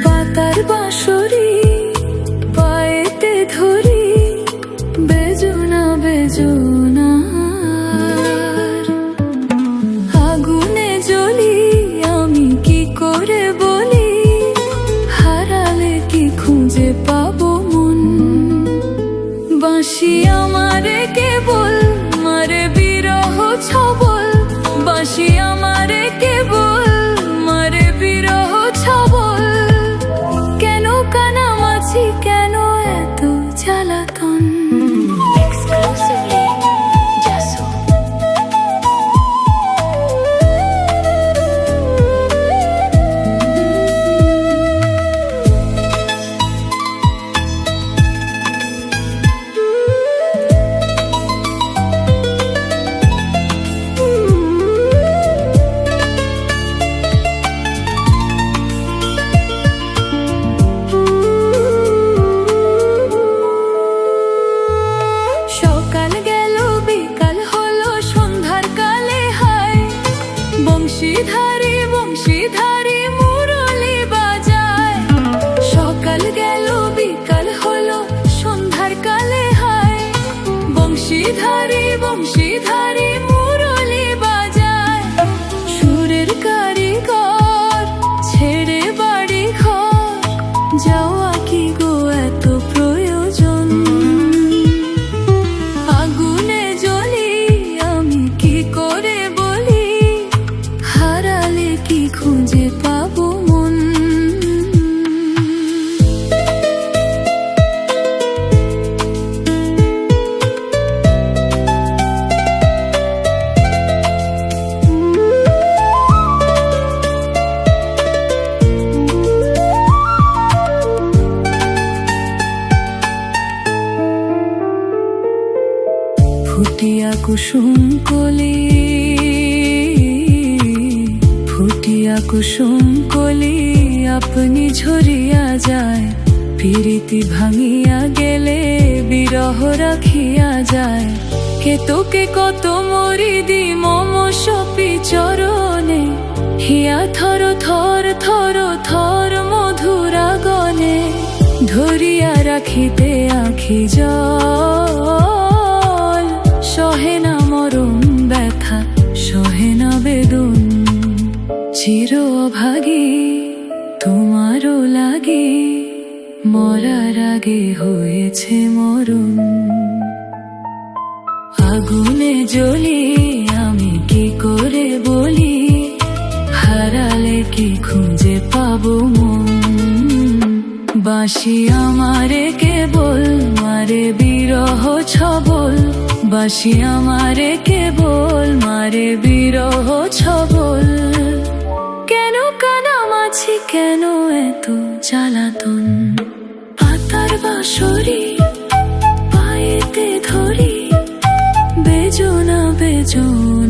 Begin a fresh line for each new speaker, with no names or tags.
পাতার বাঁশরি পায়েতে ধরি, বেজুনা বেজুনা আগুনে জ্বলি, আমি কি করে বলি, হারালে কি খুঁজে পাবো মন। বাঁশি আমারে কেবল মারে বিরহ ছবল, বাঁশি আমারে কেবল মারে বিরহ ছবল। কেন কানামাছি, কেন এত জ্বালাতন। সকাল গেল বিকাল হলো, সন্ধ্যার কালে হায়, বংশীধারী বংশীধারী মুরলি বাজায়। সকাল গেল বিকাল হলো, সন্ধ্যার কালে হায়, বংশীধারী বংশীধারী মুরলি বাজায়। সুরের কারিগর ছেড়ে বাড়ি ঘর, যাওয়া কি গো এত প্রয়োজন। আগুনে জ্বলি, আমি কি করে বলি, হারালে কি খুঁজে পাবো মন। ফুটিয়া কুসুম কলি, ফুটিয়া কুসুম কলি, আপনি ঝরিয়া যায়। প্রীতি ভাঙিয়া গেলে বিরহ রাখিয়া যায়। কে তোকে কত মরি দি মম সপি চরণে, হিয়া থর থর থর থর মধুরা গনে। ধরিয়া রাখিতে আখি জল, সহে না মরণ ব্যথা, সহে না বেদন। চির অভাগী তোমারও লাগে, মরার আগে হয়েছে মরণ। আগুনে জ্বলি, আমি কি করে বলি, হারালে কি খুঁজে পাবো মন। বাঁশি আমারে কেবল মারে বিরহ ছবল, বাঁশি আমারে কেবল মারে বিরহ ছবল। কেন কানামাছি, কেন এত জ্বালাতন। পাতার বাঁশরি পায়েতে ধরি, বেজুনা বেজুনা